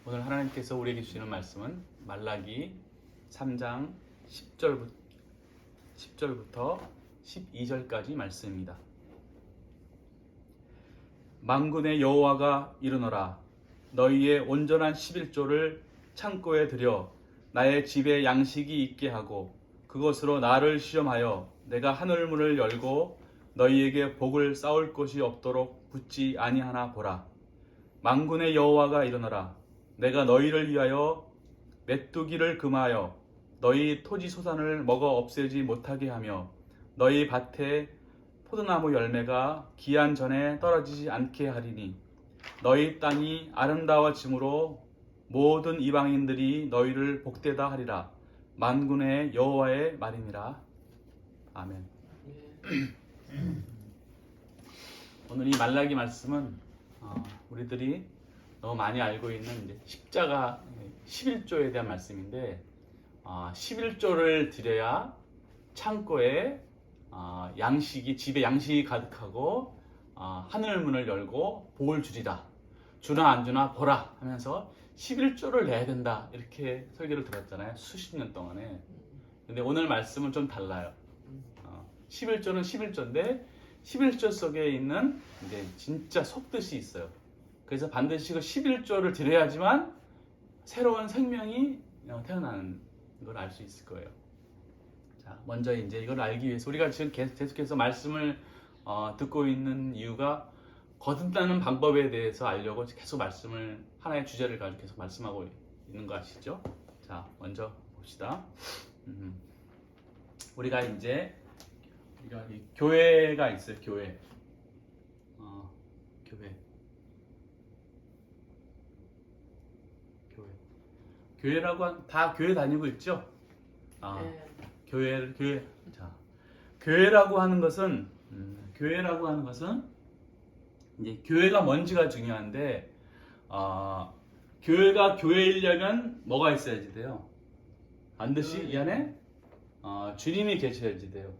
오늘 하나님께서 우리에게 주시는 말씀은 말라기 3장 10절부터 12절까지 말씀입니다. 만군의 여호와가 이르노라. 너희의 온전한 11조를 창고에 들여 나의 집에 양식이 있게 하고 그것으로 나를 시험하여 내가 하늘 문을 열고 너희에게 복을 쌓을 곳이 없도록 붙지 아니하나 보라. 만군의 여호와가 이르노라. 내가 너희를 위하여 메뚜기를 금하여 너희 토지 소산을 먹어 없애지 못하게 하며 너희 밭에 포도나무 열매가 기한 전에 떨어지지 않게 하리니 너희 땅이 아름다워짐으로 모든 이방인들이 너희를 복되다 하리라. 만군의 여호와의 말이니라. 아멘. 오늘 이 말라기 말씀은 우리들이 너무 많이 알고 있는 이제 십자가 11조에 대한 말씀인데 11조를 드려야 창고에 양식이 집에 양식이 가득하고 하늘 문을 열고 복을 주리라. 주나 안 주나 보라 하면서 11조를 내야 된다 이렇게 설교를 들었잖아요. 수십 년 동안에. 근데 오늘 말씀은 좀 달라요. 11조는 11조인데 11조 속에 있는 이제 진짜 속뜻이 있어요. 그래서 반드시 그 11조를 드려야지만 새로운 생명이 태어나는 걸 알 수 있을 거예요. 자, 먼저 이제 이걸 알기 위해서 우리가 지금 계속해서 말씀을 듣고 있는 이유가 거듭나는 방법에 대해서 알려고 계속 말씀을 하나의 주제를 가지고 계속 말씀하고 있는 거 아시죠? 자, 먼저 봅시다. 우리가 이제 이 교회가 있어요. 교회. 교회라고 다 교회 다니고 있죠? 네. 교회. 자, 교회라고 하는 것은 이제 교회가 뭔지가 중요한데 교회가 교회이려면 뭐가 있어야지 돼요? 반드시 이 안에 주님이 계셔야지 돼요.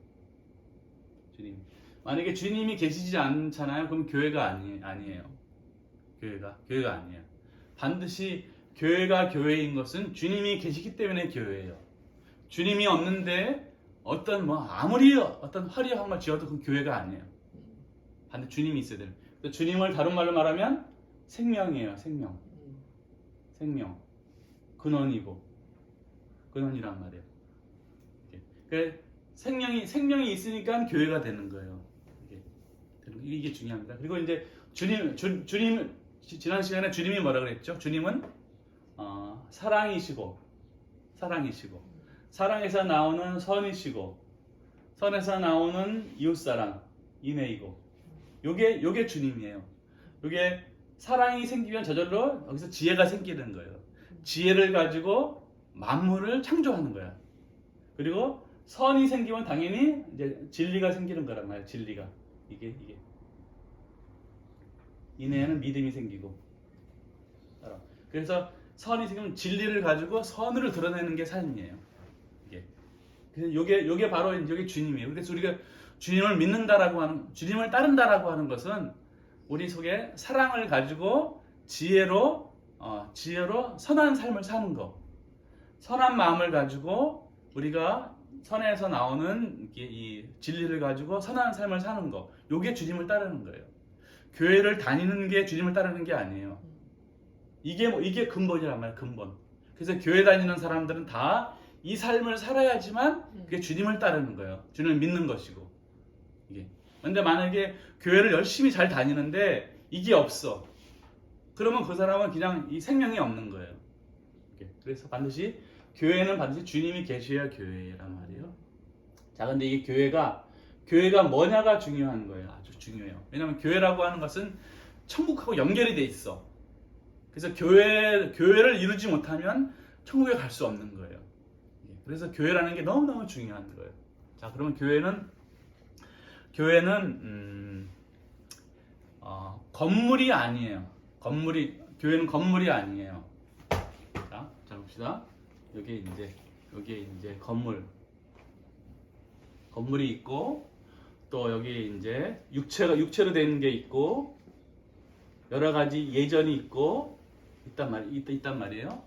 주님. 만약에 주님이 계시지 않잖아요. 그럼 교회가 아니에요. 교회가 아니에요. 반드시 교회가 교회인 것은 주님이 계시기 때문에 교회예요. 주님이 없는데 아무리 화려한 걸 지어도 그건 교회가 아니에요. 반드시 주님이 있어야 돼요. 주님을 다른 말로 말하면 생명이에요. 생명. 근원이란 말이에요. 그러니까 생명이 있으니까 교회가 되는 거예요. 이게 중요합니다. 그리고 이제 주님 지난 시간에 주님이 뭐라 그랬죠? 주님은 사랑이시고 사랑에서 나오는 선이시고 선에서 나오는 이웃사랑 인애이고 요게 주님이에요. 요게 사랑이 생기면 저절로 여기서 지혜가 생기는 거예요. 지혜를 가지고 만물을 창조하는 거야. 그리고 선이 생기면 당연히 이제 진리가 생기는 거란 말이에요. 진리가 이게 인애에는 믿음이 생기고 그래서 선이 생기면 진리를 가지고 선을 드러내는 게 삶이에요. 요게 바로 이게 주님이에요. 그래서 우리가 주님을 믿는다라고 주님을 따른다라고 하는 것은 우리 속에 사랑을 가지고 지혜로 선한 삶을 사는 거, 선한 마음을 가지고 우리가 선에서 나오는 이 진리를 가지고 선한 삶을 사는 거, 요게 주님을 따르는 거예요. 교회를 다니는 게 주님을 따르는 게 아니에요. 이게 근본이란 말이에요. 근본. 그래서 교회 다니는 사람들은 다 이 삶을 살아야지만 그게 주님을 따르는 거예요. 주님을 믿는 것이고. 근데 만약에 교회를 열심히 잘 다니는데 이게 없어. 그러면 그 사람은 그냥 이 생명이 없는 거예요. 그래서 교회는 반드시 주님이 계셔야 교회란 말이에요. 자, 근데 이게 교회가 뭐냐가 중요한 거예요. 아주 중요해요. 왜냐하면 교회라고 하는 것은 천국하고 연결이 돼 있어. 그래서 교회를 이루지 못하면 천국에 갈 수 없는 거예요. 그래서 교회라는 게 너무너무 중요한 거예요. 자, 그러면 교회는 건물이 아니에요. 교회는 건물이 아니에요. 자 봅시다. 여기에 이제 건물이 있고 또 여기 이제 육체로 되는 게 있고 여러 가지 예전이 있고 있단 말이에요.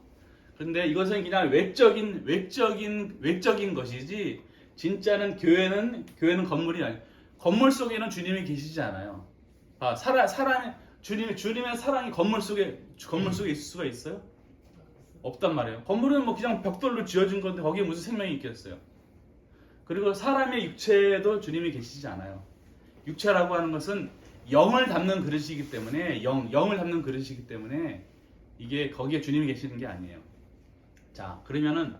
그런데 이것은 그냥 외적인 것이지, 진짜는 교회는 건물이 아니에요. 건물 속에는 주님이 계시지 않아요. 주님의 사랑이 건물 속에 있을 수가 있어요? 없단 말이에요. 건물은 뭐 그냥 벽돌로 지어진 건데 거기에 무슨 생명이 있겠어요? 그리고 사람의 육체에도 주님이 계시지 않아요. 육체라고 하는 것은 영을 담는 그릇이기 때문에, 영을 담는 그릇이기 때문에 이게 거기에 주님이 계시는 게 아니에요. 자, 그러면은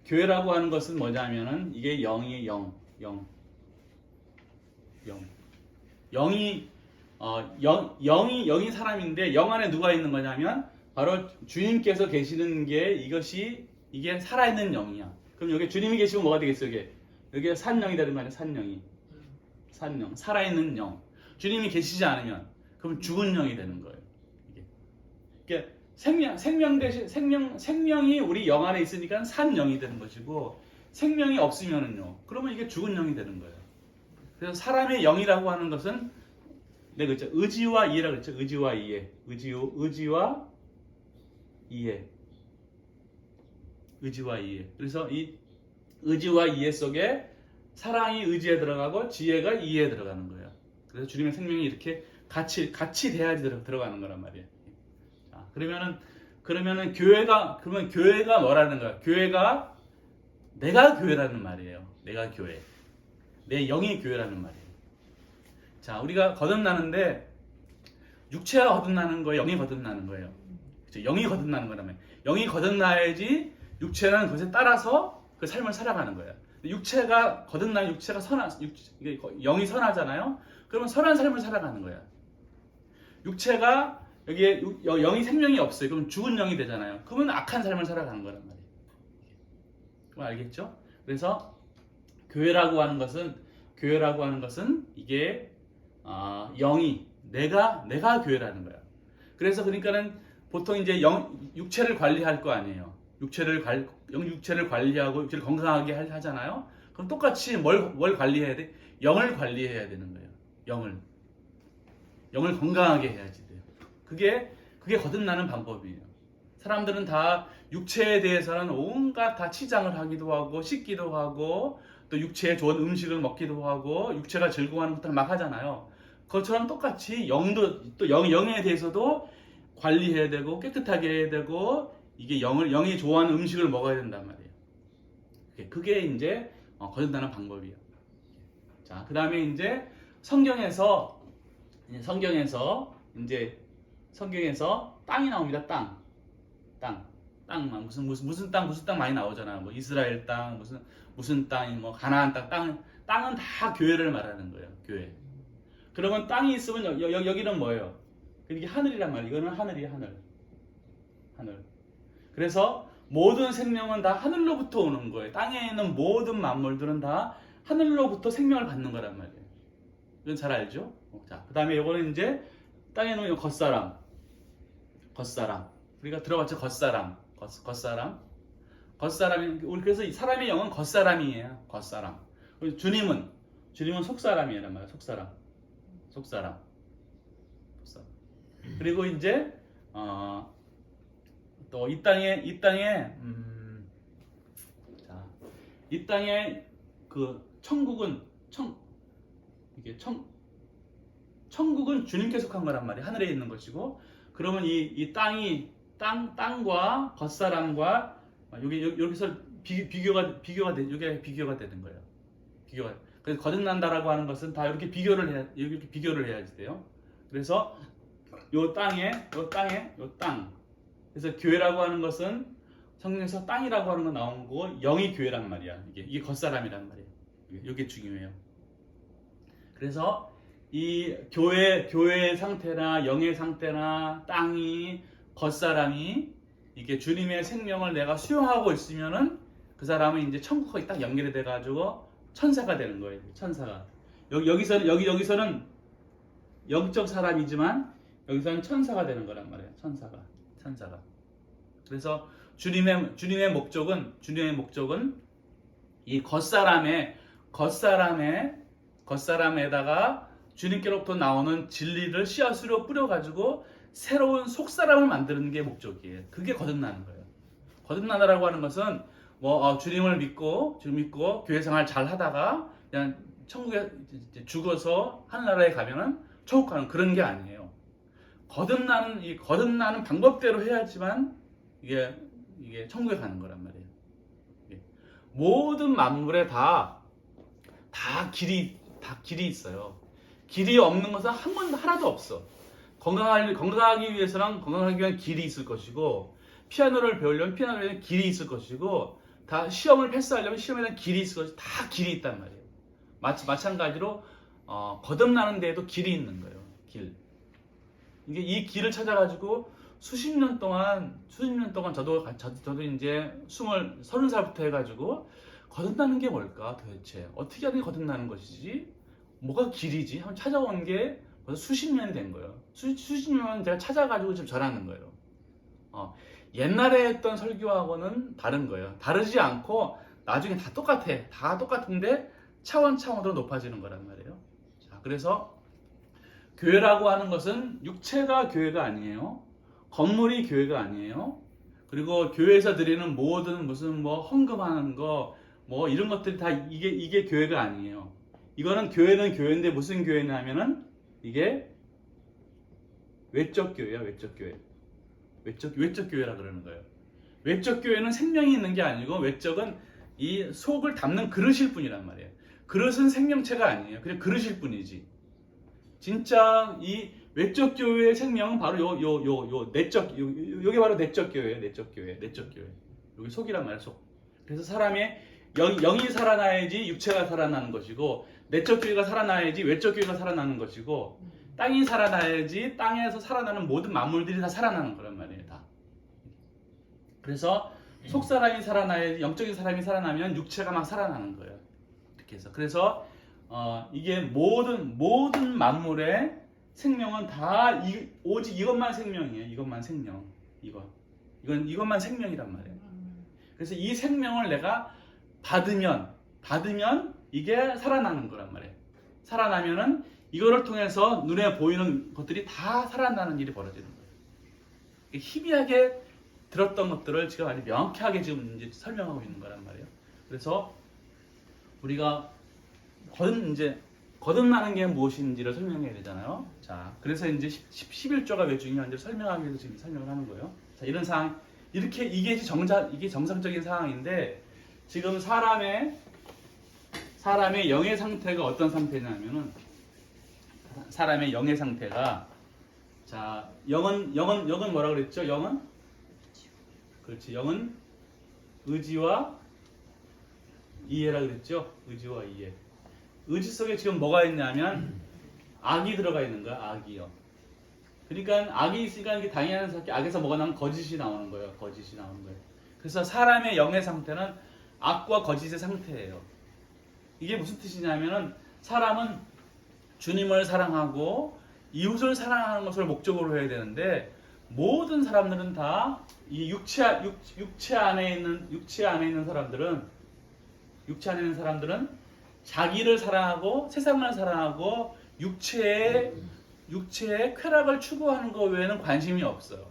교회라고 하는 것은 뭐냐면은 이게 영이에요. 영이 사람인데, 영 안에 누가 있는 거냐면 바로 주님께서 계시는 게, 이게 살아있는 영이야. 그럼 여기 주님이 계시면 뭐가 되겠어요? 여기에 산영이 되는 거 아니야? 산영, 살아있는 영. 주님이 계시지 않으면 그럼 죽은 영이 되는 거예요. 이게 생명 대신 생명이 우리 영 안에 있으니까 산영이 되는 것이고, 생명이 없으면은요, 그러면 이게 죽은 영이 되는 거예요. 그래서 사람의 영이라고 하는 것은, 네, 그렇죠. 의지와 이해라고 그랬죠. 의지와 이해. 의지와 이해. 그래서 이 의지와 이해 속에 사랑이 의지에 들어가고 지혜가 이해에 들어가는 거예요. 그래서 주님의 생명이 이렇게 같이 돼야지 들어가는 거란 말이에요. 자, 그러면은 교회가 뭐라는 거야? 교회가 내가 교회라는 말이에요. 내가 교회. 내 영이 교회라는 말이에요. 자, 우리가 거듭나는데 육체가 거듭나는 거예요? 영이 거듭나는 거예요? 그렇죠? 영이 거듭나는 거라면, 영이 거듭나야지 육체는 그것에 따라서 그 삶을 살아가는 거예요. 육체가 거듭나면 영이 선하잖아요. 그러면 선한 삶을 살아가는 거예요. 육체가 여기에 영이 생명이 없어요. 그럼 죽은 영이 되잖아요. 그러면 악한 삶을 살아가는 거란 말이에요. 그럼 알겠죠? 그래서 교회라고 하는 것은 이게 영이 내가 교회라는 거야. 그래서 그러니까는 보통 이제 육체를 관리할 거 아니에요. 육체를 관리하고 육체를 건강하게 하잖아요. 그럼 똑같이 뭘 관리해야 돼? 영을 관리해야 되는 거예요. 영을 건강하게 해야지 돼요. 그게 거듭나는 방법이에요. 사람들은 다 육체에 대해서는 온갖 다 치장을 하기도 하고 씻기도 하고 또 육체에 좋은 음식을 먹기도 하고 육체가 즐거워하는 것들을 막 하잖아요. 그것처럼 똑같이 영에 대해서도 관리해야 되고 깨끗하게 해야 되고, 이게 영이 좋아하는 음식을 먹어야 된단 말이에요. 그게 이제 거듭나는 방법이에요. 자, 그 다음에 이제 성경에서 땅이 나옵니다. 땅 무슨 땅 많이 나오잖아. 뭐 이스라엘 땅, 무슨 땅이 뭐 가나안 땅은 다 교회를 말하는 거예요. 교회. 그러면 땅이 있으면 여기는 뭐예요? 이게 하늘이란 말이에요. 이거는 하늘이에요. 하늘. 그래서 모든 생명은 다 하늘로부터 오는 거예요. 땅에 있는 모든 만물들은 다 하늘로부터 생명을 받는 거란 말이에요. 이건 잘 알죠? 자, 그 다음에 이거는 이제 땅에 있는 겉사람. 우리가 들어봤죠? 겉사람이, 그래서 사람의 영은 겉사람이에요. 겉사람. 주님은 속사람이란 말이에요. 속사람. 그리고 이제 또 이 땅에 그 천국은 주님께 속한 거란 말이에요. 하늘에 있는 것이고, 그러면 이 땅과 겉사람과 여기서 비교가 되는 거예요. 그래서 거듭난다라고 하는 것은 다 이렇게 비교를 해야지 돼요. 그래서 요 땅. 그래서 교회라고 하는 것은 성경에서 땅이라고 하는 거 나온 거고, 영이 교회란 말이야. 이게 겉사람이란 말이에요. 이게 중요해요. 그래서 이 교회의 상태나 영의 상태나 땅이, 겉사람이 이게 주님의 생명을 내가 수용하고 있으면은 그 사람은 이제 천국에 딱 연결이 돼가지고 천사가 되는 거예요. 천사가. 여기서는 영적 사람이지만 여기서는 천사가 되는 거란 말이에요. 천사가. 그래서 주님의 목적은 이 겉사람에다가 주님께로부터 나오는 진리를 씨앗으로 뿌려가지고 새로운 속사람을 만드는 게 목적이에요. 그게 거듭나는 거예요. 거듭나다라고 하는 것은 주님을 믿고 교회 생활 잘 하다가 그냥 천국에 죽어서 하늘나라에 가면은 천국 가는 그런 게 아니에요. 거듭나는 방법대로 해야지만 이게 천국에 가는 거란 말이에요. 모든 만물에 다 길이 있어요. 길이 없는 것은 한 번도 하나도 없어. 건강하기 위한 길이 있을 것이고, 피아노를 배우려면 피아노에 대한 길이 있을 것이고, 다 시험을 패스하려면 시험에 대한 길이 있을 것이고, 다 길이 있단 말이에요. 마찬가지로 거듭나는 데에도 길이 있는 거예요. 길. 이게 이 길을 찾아가지고 수십 년 동안 저도 이제 30살부터 해가지고 거듭나는 게 뭘까 도대체? 어떻게 하는 게 거듭나는 것이지? 뭐가 길이지? 한번 찾아온 게 벌써 수십 년이 된 거예요. 수십 년 제가 찾아가지고 지금 전하는 거예요. 옛날에 했던 설교하고는 다른 거예요. 다르지 않고 나중에 다 똑같아. 다 똑같은데 차원차원으로 높아지는 거란 말이에요. 자, 그래서 교회라고 하는 것은 육체가 교회가 아니에요. 건물이 교회가 아니에요. 그리고 교회에서 드리는 모든 무슨 헌금하는 거 이런 것들이 다 이게 교회가 아니에요. 이거는 교회는 교회인데 무슨 교회냐면은 이게 외적 교회야, 외적 교회. 외적 교회라 그러는 거예요. 외적 교회는 생명이 있는 게 아니고 외적은 이 속을 담는 그릇일 뿐이란 말이에요. 그릇은 생명체가 아니에요. 그냥 그릇일 뿐이지. 진짜 이 외적 교회의 생명은 바로 요게 바로 내적 교회예요. 내적 교회. 여기 속이란 말이에요. 속. 그래서 사람의 영이 살아나야지 육체가 살아나는 것이고, 내적 교회가 살아나야지 외적 교회가 살아나는 것이고, 땅이 살아나야지 땅에서 살아나는 모든 만물들이 다 살아나는 거란 말이에요. 다. 그래서 속 사람이 살아나야지, 영적인 사람이 살아나면 육체가 막 살아나는 거예요. 이렇게 해서 그래서 이게 모든 만물의 생명은 다 오직 이것만 생명이에요. 이것만 생명. 이것만 생명이란 말이에요. 그래서 이 생명을 내가 받으면 이게 살아나는 거란 말이에요. 살아나면은 이거를 통해서 눈에 보이는 것들이 다 살아나는 일이 벌어지는 거예요. 희미하게 들었던 것들을 지금 아주 명쾌하게 지금 이제 설명하고 있는 거란 말이에요. 그래서 우리가 거듭나는 게 무엇인지를 설명해야 되잖아요. 자, 그래서 이제 11조가 왜 중요한지 설명하기 위해서 지금 설명을 하는 거예요. 자, 이런 상황, 이게 정상적인 상황인데, 지금 사람의 영의 상태가 어떤 상태냐면은, 사람의 영의 상태가, 자, 영은 뭐라 그랬죠? 그렇지. 영은 의지와 이해라 그랬죠? 의지와 이해. 의지 속에 지금 뭐가 있냐면 악이 들어가 있는 거야. 악이요. 그러니까 악이 있으니까 이게 당연한 사실, 악에서 뭐가 나면 거짓이 나오는 거예요. 그래서 사람의 영의 상태는 악과 거짓의 상태예요. 이게 무슨 뜻이냐면은, 사람은 주님을 사랑하고 이웃을 사랑하는 것을 목적으로 해야 되는데, 모든 사람들은 다 이 육체 안에 있는 사람들은 자기를 사랑하고 세상을 사랑하고 육체의 쾌락을 추구하는 것 외에는 관심이 없어요.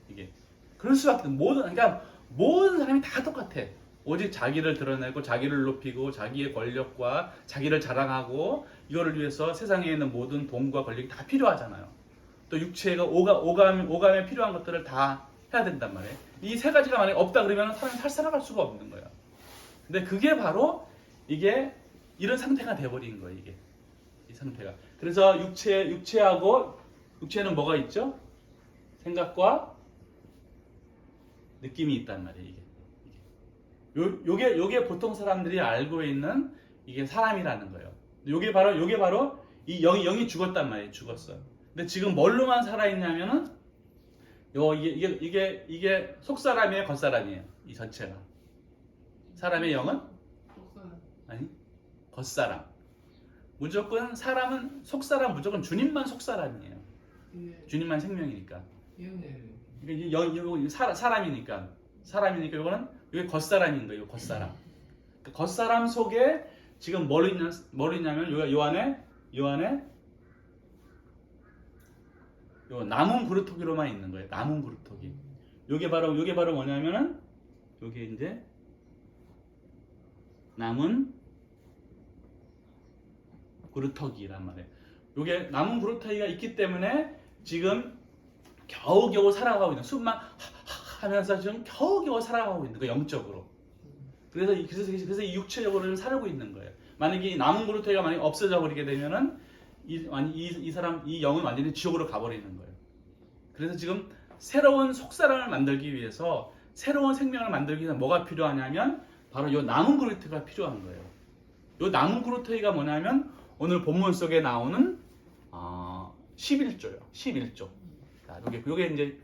이게 그럴 수밖에. 그러니까 모든 사람이 다 똑같아. 오직 자기를 드러내고 자기를 높이고 자기의 권력과 자기를 자랑하고, 이거를 위해서 세상에 있는 모든 돈과 권력이 다 필요하잖아요. 또 육체가 오감에 필요한 것들을 다 해야 된단 말이에요. 이 세 가지가 만약에 없다 그러면 사람이 살아갈 수가 없는 거예요. 근데 그게 바로 이게 이런 상태가 돼버린 거예요. 이 상태가. 그래서 육체는 뭐가 있죠? 생각과 느낌이 있단 말이에요. 요게 보통 사람들이 알고 있는 이게 사람이라는 거예요. 요게 바로 이 영이 죽었단 말이에요. 죽었어요. 근데 지금 뭘로만 살아있냐면은 이게 속사람이에요, 겉사람이에요. 이 전체가. 사람의 영은? 아니, 겉사람. 무조건 사람은 속사람, 무조건 주님만 속사람이에요. 주님만 생명이니까. 사람이니까 이게 겉사람인 거예요. 겉사람. 그 겉사람 속에 지금 뭘 있냐면 요 안에 요 남은 그루터기로만 있는 거예요. 남은 그루터기. 요게 바로 뭐냐면은 요게 이제 남은 그루터기란 말이에요. 요게 남은 그루터기가 있기 때문에 지금 겨우겨우 살아가고 있는, 숨만 하면서 지금 겨우겨우 살아가고 있는 거, 영적으로. 그래서 이 육체적으로 살고 있는 거예요. 만약에 이 남은 그루터기가 만약에 없어져 버리게 되면은 이 사람, 이 영은 완전히 지옥으로 가버리는 거예요. 그래서 지금 새로운 속사람을 만들기 위해서, 새로운 생명을 만들기 위해서 뭐가 필요하냐면 바로 이 남은 그루터기가 필요한 거예요. 이 남은 그루터기가 뭐냐면 오늘 본문 속에 나오는 11조요. 11조. 자, 요게 이제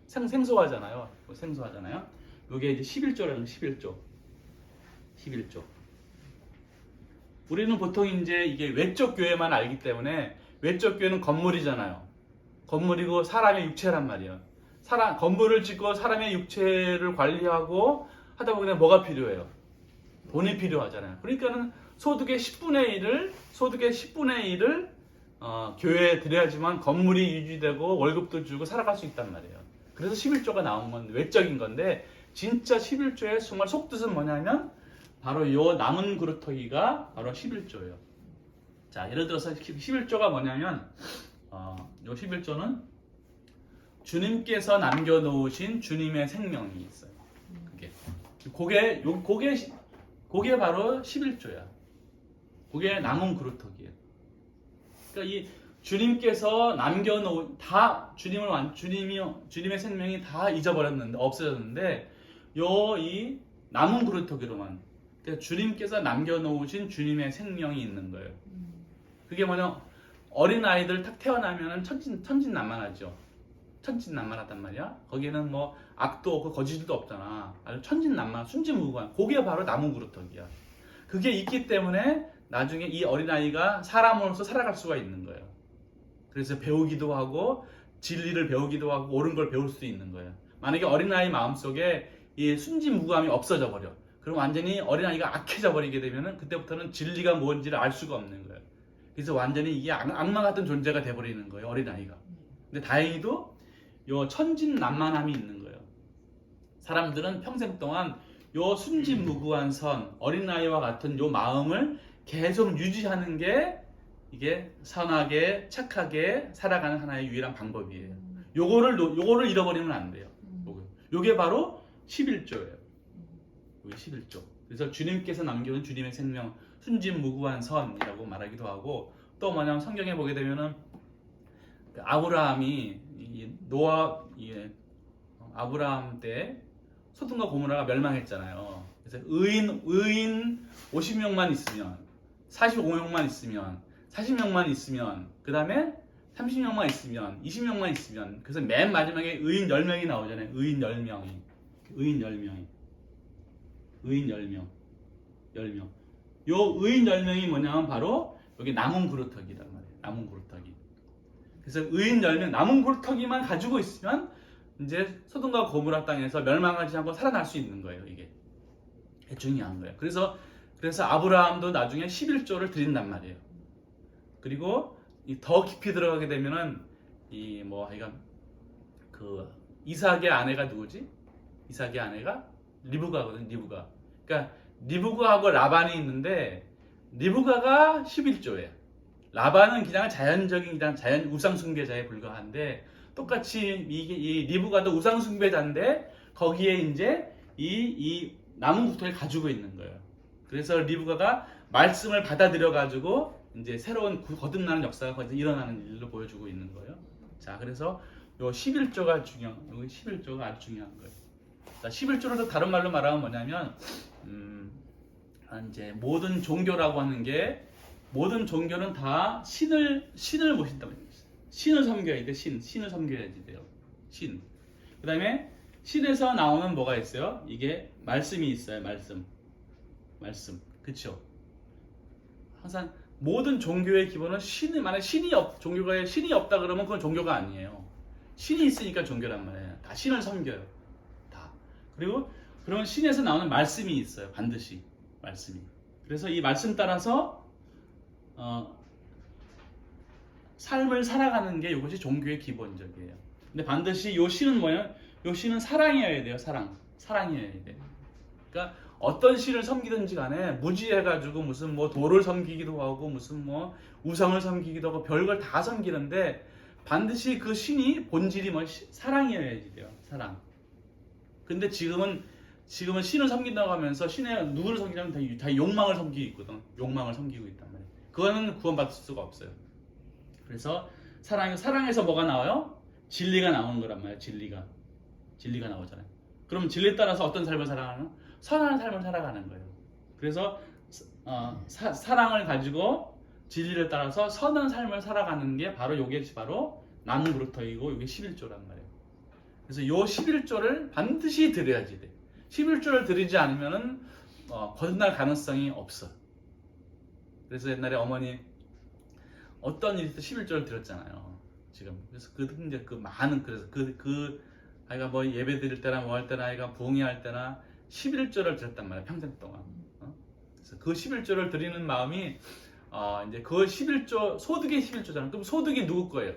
생소하잖아요. 생소하잖아요. 요게 이제 11조라는 11조. 11조. 우리는 보통 이제 이게 외적 교회만 알기 때문에, 외적 교회는 건물이잖아요. 건물이고 사람의 육체란 말이에요. 건물을 짓고 사람의 육체를 관리하고 하다 보면 뭐가 필요해요? 돈이 필요하잖아요. 그러니까는 소득의 10분의 1을 교회에 드려야지만 건물이 유지되고 월급도 주고 살아갈 수 있단 말이에요. 그래서 11조가 나온 건 외적인 건데, 진짜 11조의 정말 속뜻은 뭐냐면 바로 요 남은 그루터기가 바로 11조예요. 자, 예를 들어서 11조가 뭐냐면 요 11조는 주님께서 남겨놓으신 주님의 생명이 있어요. 그게 바로 11조야. 그게 남은 그루터기예요. 그러니까 이 주님께서 남겨놓은 주님의 생명이 다 잊어버렸는데, 없어졌는데 이 남은 그루터기로만, 그러니까 주님께서 남겨놓으신 주님의 생명이 있는 거예요. 그게 뭐냐, 어린 아이들 딱 태어나면은 천진난만하죠. 천진난만하단 말이야. 거기에는 뭐 악도 없고 거짓도 없잖아. 아주 천진난만, 순진무구한. 그게 바로 남은 그루터기야. 그게 있기 때문에 나중에 이 어린아이가 사람으로서 살아갈 수가 있는 거예요. 그래서 배우기도 하고 진리를 배우기도 하고 옳은 걸 배울 수 있는 거예요. 만약에 어린아이 마음속에 이 순진무구함이 없어져 버려. 그럼 완전히 어린아이가 악해져 버리게 되면은 그때부터는 진리가 뭔지를 알 수가 없는 거예요. 그래서 완전히 이게 악마 같은 존재가 돼 버리는 거예요, 어린아이가. 근데 다행히도 요 천진난만함이 있는 거예요. 사람들은 평생 동안 요 순진무구한 선, 어린아이와 같은 요 마음을 계속 유지하는 게 이게 선하게 착하게 살아가는 하나의 유일한 방법이에요. 요거를 잃어버리면 안 돼요. 요게 바로 11조예요. 요게 11조. 그래서 주님께서 남겨놓은 주님의 생명, 순진무구한 선이라고 말하기도 하고, 또 뭐냐면 성경에 보게 되면은 아브라함이 아브라함 때 소돔과 고모라가 멸망했잖아요. 그래서 의인 50명만 있으면, 45명만 있으면, 40명만 있으면, 그 다음에 30명만 있으면, 20명만 있으면, 그래서 맨 마지막에 의인 10명이 나오잖아요. 의인 10명이. 요 의인 10명이 뭐냐면 바로 여기 남은 그루터기란 말이에요. 남은 그루터기. 그래서 의인 10명, 남은 그루터기만 가지고 있으면 이제 소돔과 고모라 땅에서 멸망하지 않고 살아날 수 있는 거예요. 이게 중요한 거예요. 그래서 아브라함도 나중에 11조를 드린단 말이에요. 그리고 더 깊이 들어가게 되면은 이삭의 아내가 누구지? 이삭의 아내가 리브가거든. 리브가. 그러니까 리브가하고 라반이 있는데 리브가가 11조예요. 라반은 그냥 자연적인 우상 숭배자에 불과한데, 똑같이 이 리브가도 우상 숭배자인데 거기에 이제 이 남은 구토를 가지고 있는 거예요. 그래서 리브가가 말씀을 받아들여 가지고 이제 새로운 거듭나는 역사가 거기서 일어나는 일로 보여주고 있는 거예요. 자, 그래서 요 11조가 여기 11조가 아주 중요한 거예요. 자, 11조를 또 다른 말로 말하면 뭐냐면 이제 모든 종교라고 하는 게, 모든 종교는 다 신을 모신다고 했어요. 신을 섬겨야 돼. 신을 섬겨야지 돼요. 신. 그 다음에 신에서 나오는 뭐가 있어요? 이게 말씀이 있어요. 말씀. 그쵸? 항상 모든 종교의 기본은 만약 종교가 신이 없다 그러면 그건 종교가 아니에요. 신이 있으니까 종교란 말이에요. 다 신을 섬겨요. 다. 그리고 그런 신에서 나오는 말씀이 있어요. 반드시. 말씀이. 그래서 이 말씀 따라서 삶을 살아가는 게 이것이 종교의 기본적이에요. 근데 반드시 요 시는 뭐예요? 요 시는 사랑이어야 돼요. 사랑이어야 돼. 그러니까 어떤 신을 섬기든지 간에 무지해가지고 무슨 뭐 돌을 섬기기도 하고 무슨 뭐 우상을 섬기기도 하고 별걸 다 섬기는데 반드시 그 신이 본질이 뭐 사랑이어야지 돼요. 사랑. 근데 지금은 신을 섬긴다고 하면서 신의 누구를 섬기냐면 다 욕망을 섬기고 있거든. 욕망을 섬기고 있단 말이에요. 그거는 구원받을 수가 없어요. 그래서 사랑에서 뭐가 나와요? 진리가 나오는 거란 말이에요. 진리가 나오잖아요. 그럼 진리에 따라서 어떤 삶을 살아가는? 선한 삶을 살아가는 거예요. 그래서 사랑을 가지고 진리를 따라서 선한 삶을 살아가는 게 바로 요게 바로 나무 그루터기고 요게 11조란 말이에요. 그래서 요 11조를 반드시 드려야지 돼. 11조를 드리지 않으면은 거듭날 가능성이 없어. 그래서 옛날에 어머니 어떤 일이 있을 때 11조를 드렸잖아요. 지금 그래서 이제 그래서 아이가 뭐 예배 드릴 때나 뭐 할 때나 아이가 부흥회 때나 11조를 드렸단 말이야 평생 동안. 그래서 그 11조를 드리는 마음이 이제 그 11조 소득의 11조잖아. 그럼 소득이 누구 거예요?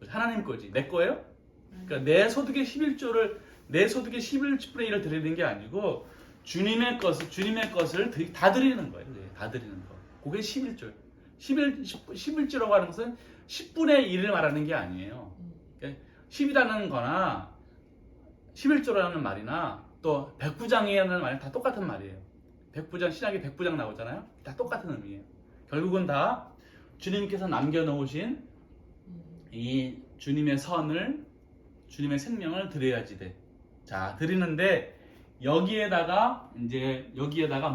하나님 거지. 내 거예요? 그러니까 내 소득의 11조를 내 소득의 11분의 1을 드리는 게 아니고 주님의 것을 다 드리는 거예요. 다 드리는 거. 그게 11조. 11조라고 하는 것은 10분의 1을 말하는 게 아니에요. 그러니까 10이라는 거나 11조라는 말이나 또 백부장이라는 말이 다 똑같은 말이에요. 백부장, 신약에 백부장 나오잖아요. 다 똑같은 의미예요. 결국은 다 주님께서 남겨놓으신 이 주님의 선을, 주님의 생명을 드려야지 돼. 자, 드리는데 여기에다가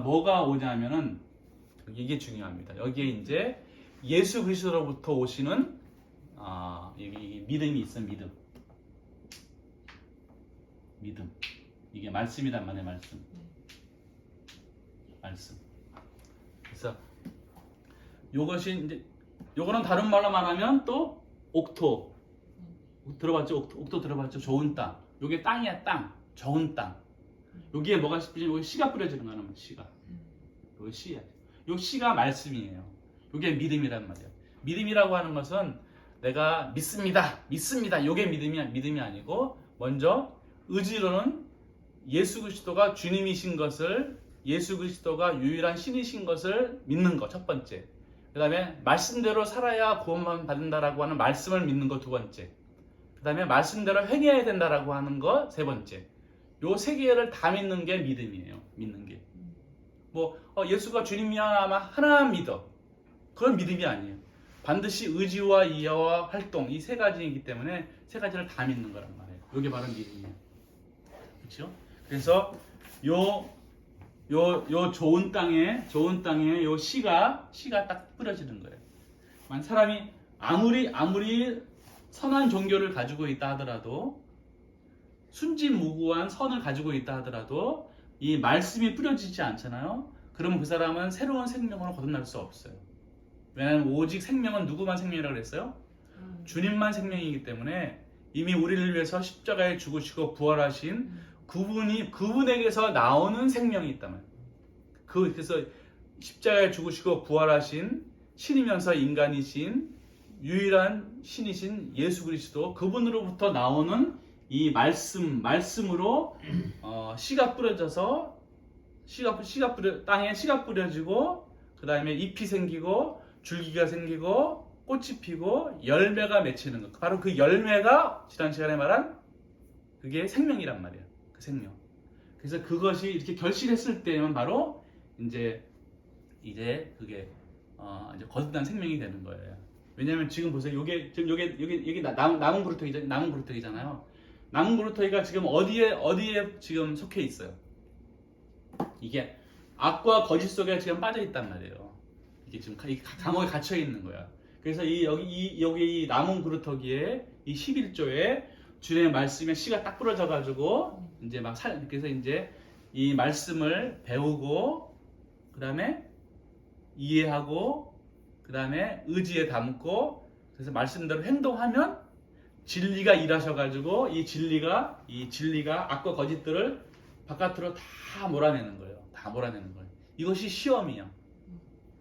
뭐가 오냐면은 이게 중요합니다. 여기에 이제 예수 그리스도로부터 오시는 믿음이 있어. 믿음. 이게 말씀이란 말이에요. 말씀. 그래서 요것이 이제 요거는 다른 말로 말하면 또 옥토. 들어봤죠? 옥토 들어봤죠? 좋은 땅. 요게 땅이야, 땅. 좋은 땅. 여기에 뭐가 뿌려지면 씨가 뿌려지는 거는 씨가. 요게 씨야. 요 씨가 말씀이에요. 요게 믿음이란 말이에요. 믿음이라고 하는 것은 내가 믿습니다. 요게 믿음이 아니고 먼저 의지로는 예수 그리스도가 주님이신 것을, 예수 그리스도가 유일한 신이신 것을 믿는 거 첫 번째. 그 다음에 말씀대로 살아야 구원만 받는다라고 하는 말씀을 믿는 거 두 번째. 그 다음에 말씀대로 행해야 된다라고 하는 거 세 번째. 요 세 개를 다 믿는 게 믿음이에요. 믿는 게. 뭐 예수가 주님이야 아마 하나만 믿어. 그건 믿음이 아니에요. 반드시 의지와 이해와 활동 이 세 가지이기 때문에 세 가지를 다 믿는 거란 말이에요. 이게 바로 믿음이에요. 그렇죠? 그래서 요 좋은 땅에 요 씨가 딱 뿌려지는 거예요. 만 사람이 아무리 선한 종교를 가지고 있다 하더라도 순진무구한 선을 가지고 있다 하더라도 이 말씀이 뿌려지지 않잖아요. 그러면 그 사람은 새로운 생명으로 거듭날 수 없어요. 왜냐하면 오직 생명은 누구만 생명이라고 그랬어요? 주님만 생명이기 때문에 이미 우리를 위해서 십자가에 죽으시고 부활하신 그분에게서 나오는 생명이 있단 말이에요. 그래서 십자가에 죽으시고 부활하신 신이면서 인간이신 유일한 신이신 예수 그리스도 그분으로부터 나오는 이 말씀으로 씨가 뿌려져서 땅에 씨가 뿌려지고 그 다음에 잎이 생기고 줄기가 생기고 꽃이 피고 열매가 맺히는 것. 바로 그 열매가 지난 시간에 말한 그게 생명이란 말이에요. 그 생명. 그래서 그것이 이렇게 결실했을 때면 바로 이제 그게 이제 거듭난 생명이 되는 거예요. 왜냐하면 지금 보세요. 요게 나무 그루터기잖아요. 나무 그루터기가 지금 어디에 지금 속해 있어요? 이게 악과 거짓 속에 지금 빠져 있단 말이에요. 이게 지금 감옥에 갇혀 있는 거야. 그래서 여기 이 나무 그루터기에 이 11조에 주님의 말씀에 씨가 딱 부러져 가지고 이제 그래서 이제 이 말씀을 배우고 그다음에 이해하고 그다음에 의지에 담고 그래서 말씀대로 행동하면 진리가 일하셔가지고 이 진리가 악과 거짓들을 바깥으로 다 몰아내는 거예요. 이것이 시험이에요.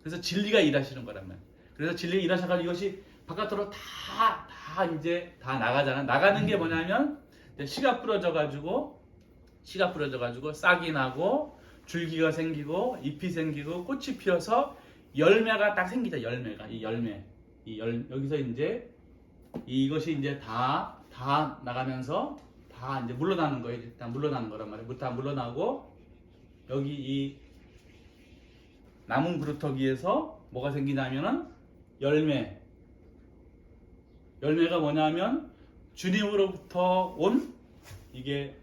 그래서 진리가 일하시는 거란 말이에요. 그래서 진리가 일하셔가지고 이것이 바깥으로 다 이제 다 나가잖아. 나가는 게 뭐냐면 이제 씨가 뿌려져 가지고 싹이 나고 줄기가 생기고 잎이 생기고 꽃이 피어서 열매가 딱 생기죠. 열매가 이 열매 여기서 이제 이것이 이제 다 나가면서 다 이제 물러나는 거예요. 일단 물러나는 거란 말이에요. 다 물러나고 여기 이 남은 그루터기에서 뭐가 생기냐면은 열매가 뭐냐면 주님으로부터 온 이게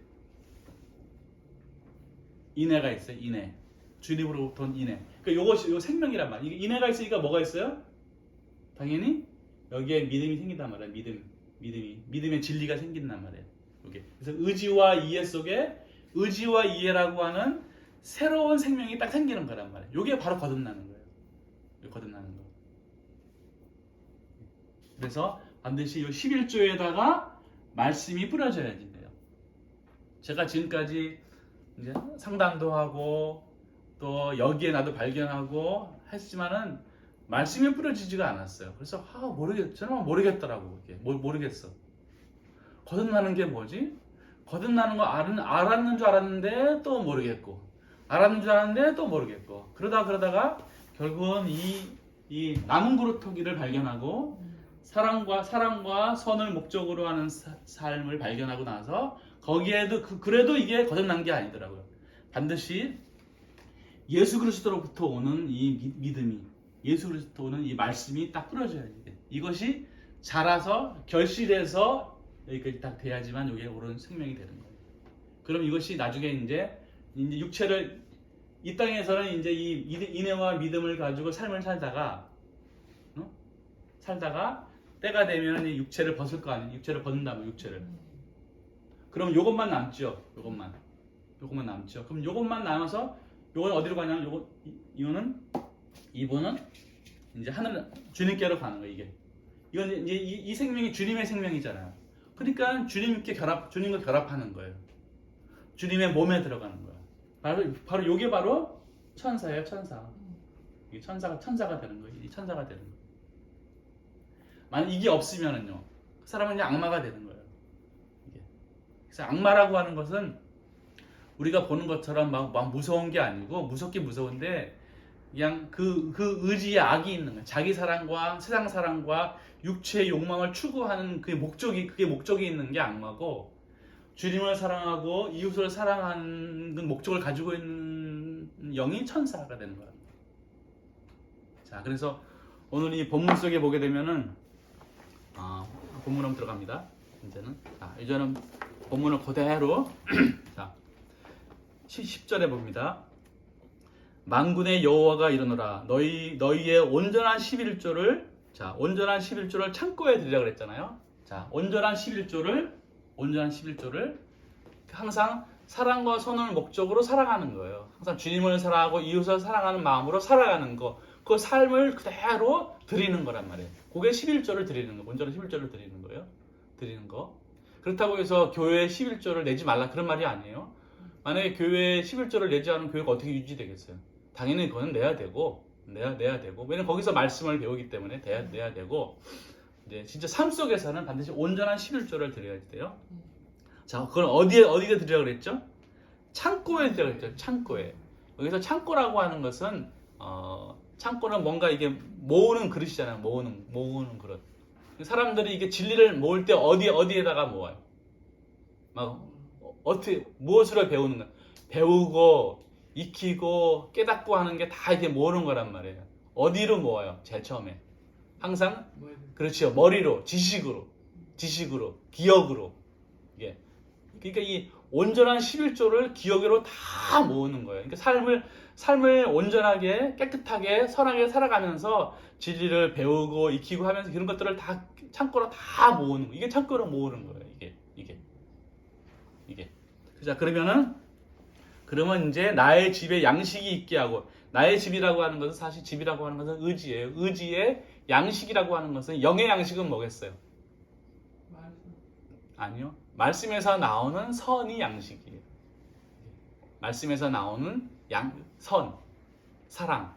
인애가 있어요. 인애. 주님으로부터 온 인애. 그러니까 요것이 요 생명이란 말이에요. 이게 인애가 있으니까 뭐가 있어요? 당연히 여기에 믿음이 생긴단 말이에요. 믿음의 진리가 생긴단 말이에요. 여기. 그래서 의지와 이해 속에 의지와 이해라고 하는 새로운 생명이 딱 생기는 거란 말이에요. 요게 바로 거듭나는 거예요. 거듭나는 거. 그래서 반드시 요 11조에다가 말씀이 뿌려져야지 돼요. 제가 지금까지 이제 상담도 하고 또 여기에 나도 발견하고 했지만은 말씀이 뿌려지지가 않았어요. 그래서 저는 모르겠더라고. 모르겠어. 거듭나는 게 뭐지? 거듭나는 거 알았는 줄 알았는데 또 모르겠고, 알았는 줄 알았는데 또 모르겠고, 그러다가 결국은 이 남은 그루터기를 발견하고 사랑과 선을 목적으로 하는 삶을 발견하고 나서 거기에도 그래도 이게 거듭난 게 아니더라고요. 반드시 예수 그리스도로부터 오는 이 믿음이, 예수 그리스도로 오는 이 말씀이 딱 뿌려져야 돼. 이것이 자라서 결실해서 여기까지 딱 돼야지만 이게 옳은 생명이 되는 거예요. 그럼 이것이 나중에 이제 육체를 이 땅에서는 이제 이 인애와 믿음을 가지고 삶을 살다가 때가 되면 이 육체를 벗을 거 아니에요. 육체를 벗는다면 육체를. 그럼 요것만 남죠. 요것만 남죠. 그럼 요것만 남아서 요건 어디로 가냐면 이분은 이제 하늘 주님께로 가는 거예요. 이건 이제 이 생명이 주님의 생명이잖아요. 그러니까 주님과 결합하는 거예요. 주님의 몸에 들어가는 거예요. 바로 요게 바로 천사예요. 천사. 이게 천사가 되는 거예요. 이 천사가 되는 거예요. 만약 이게 없으면은요, 그 사람은 그냥 악마가 되는 거예요. 그래서 악마라고 하는 것은 우리가 보는 것처럼 막 무서운 게 아니고, 무섭긴 무서운데 그냥 그 의지에 악이 있는 거예요. 자기 사랑과 세상 사랑과 육체의 욕망을 추구하는 그게 목적이 있는 게 악마고, 주님을 사랑하고 이웃을 사랑하는 목적을 가지고 있는 영이 천사가 되는 거예요. 자, 그래서 오늘 이 본문 속에 보게 되면은 본문 한번 들어갑니다. 이제는 본문을 그대로 자, 10절에 봅니다. 만군의 여호와가 이르노라 너희의 온전한 11조를 창고에 드리라 그랬잖아요. 자, 온전한 11조를 항상 사랑과 선을 목적으로 살아가는 거예요. 항상 주님을 사랑하고 이웃을 사랑하는 마음으로 살아가는 거. 그 삶을 그대로 드리는 거란 말이에요. 그게 11조를 드리는 거. 온전한 11조를 드리는 거예요. 드리는 거. 그렇다고 해서 교회에 11조를 내지 말라 그런 말이 아니에요. 만약에 교회에 11조를 내지 않으면 교회가 어떻게 유지되겠어요? 당연히 그거는 내야 되고. 왜냐면 거기서 말씀을 배우기 때문에 내야 되고. 이제 진짜 삶 속에서는 반드시 온전한 11조를 드려야 돼요. 자, 그걸 어디에 드리라고 그랬죠? 창고에 드리라고 그랬죠. 창고에. 여기서 창고라고 하는 것은 창고는 뭔가 이게 모으는 그릇이잖아요. 모으는 그릇. 사람들이 이게 진리를 모을 때 어디에다가 모아요? 무엇으로 배우는 거야? 배우고 익히고 깨닫고 하는 게 다 이렇게 모으는 거란 말이에요. 어디로 모아요? 제일 처음에 항상 그렇죠. 머리로, 지식으로, 기억으로. 그러니까 이 온전한 11조를 기억으로 다 모으는 거예요. 그러니까 삶을 온전하게, 깨끗하게, 선하게 살아가면서 진리를 배우고 익히고 하면서 그런 것들을 다 창고로 다 모으는 거예요. 이게 창고로 모으는 거예요. 이게. 자, 그러면 이제 나의 집에 양식이 있게 하고, 나의 집이라고 하는 것은 사실 집이라고 하는 것은 의지예요. 의지의 양식이라고 하는 것은 영의 양식은 뭐겠어요? 아니요. 말씀에서 나오는 선이 양식이에요. 말씀에서 나오는 선, 사랑,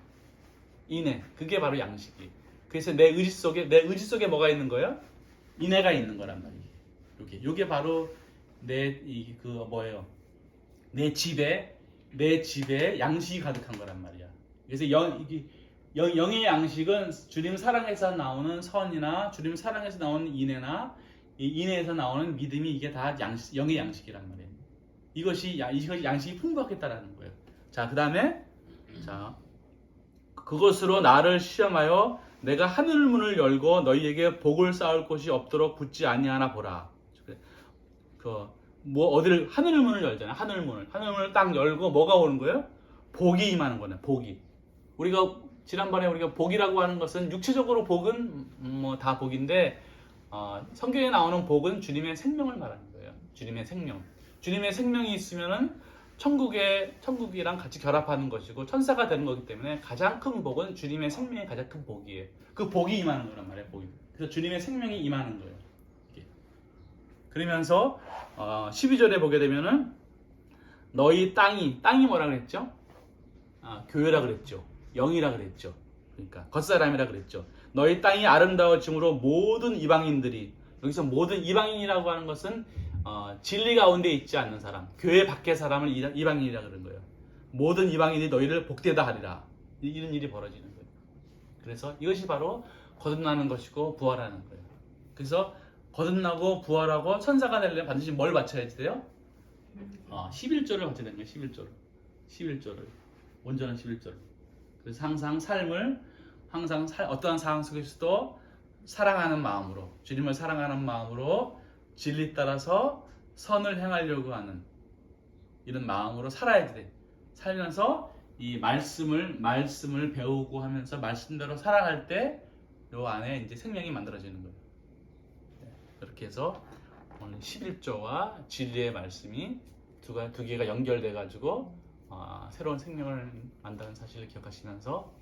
인애, 그게 바로 양식이에요. 그래서 내 의지 속에 뭐가 있는 거예요? 인애가 있는 거란 말이에요. 요게 바로 뭐예요? 내 집에 양식이 가득한 거란 말이야. 그래서 영의 양식은 주님 사랑에서 나오는 선이나 주님 사랑에서 나오는 인애나 이 인애에서 나오는 믿음이 이게 다 영의 양식이란 말이에요. 이것이 양식이 풍부하겠다라는 거예요. 자, 그 다음에 자, 그것으로 나를 시험하여 내가 하늘 문을 열고 너희에게 복을 쌓을 곳이 없도록 붙지 아니하나 보라. 어디를 하늘 문을 열잖아요. 하늘 문을 딱 열고 뭐가 오는 거예요? 복이 임하는 거네. 복이. 우리가 지난번에 우리가 복이라고 하는 것은 육체적으로 복은 뭐 다 복인데 성경에 나오는 복은 주님의 생명을 말하는 거예요. 주님의 생명. 주님의 생명이 있으면은 천국이랑 같이 결합하는 것이고 천사가 되는 거기 때문에 가장 큰 복은 주님의 생명이 가장 큰 복이에요. 그 복이 임하는 거란 말이에요. 복이. 그래서 주님의 생명이 임하는 거예요. 그러면서 12절에 보게 되면은 너희 땅이 뭐라 그랬죠? 교회라 그랬죠. 영이라 그랬죠. 그러니까 겉사람이라 그랬죠. 너희 땅이 아름다워짐으로 모든 이방인들이, 여기서 모든 이방인이라고 하는 것은 진리 가운데 있지 않는 사람, 교회 밖의 사람을 이방인이라 그런 거예요. 모든 이방인이 너희를 복되다 하리라. 이런 일이 벌어지는 거예요. 그래서 이것이 바로 거듭나는 것이고 부활하는 거예요. 그래서 거듭나고 부활하고 천사가 되려면 반드시 뭘 바쳐야 돼요? 11조를 바쳐야 되는 거예요. 11조를. 온전한 11조를. 그래서 항상 어떠한 상황 속에서도 사랑하는 마음으로, 주님을 사랑하는 마음으로 진리 따라서 선을 행하려고 하는 이런 마음으로 살아야 돼. 살면서 이 말씀을 배우고 하면서 말씀대로 살아갈 때 요 안에 이제 생명이 만들어지는 거예요. 그렇게 해서 오늘 11조와 진리의 말씀이 두 개가 연결돼 가지고 새로운 생명을 만드는 사실을 기억하시면서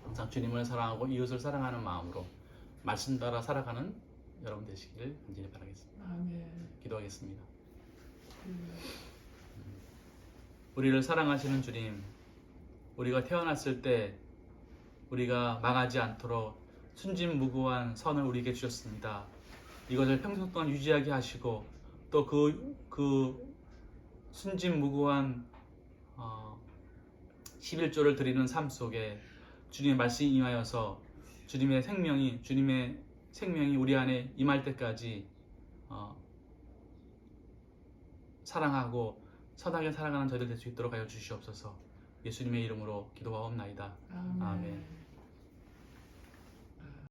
항상 주님을 사랑하고 이웃을 사랑하는 마음으로 말씀 따라 살아가는 여러분 되시기를 간절히 바라겠습니다. 아멘. 기도하겠습니다. 우리를 사랑하시는 주님, 우리가 태어났을 때 우리가 망하지 않도록 순진무구한 선을 우리에게 주셨습니다. 이것을 평생 동안 유지하게 하시고 또 그 순진무구한 11조를 드리는 삶 속에 주님의 말씀이 임하여서 주님의 생명이 우리 안에 임할 때까지 사랑하고 선하게 살아가는 저희들 될 수 있도록 하여 주시옵소서. 예수님의 이름으로 기도하옵나이다. 아멘.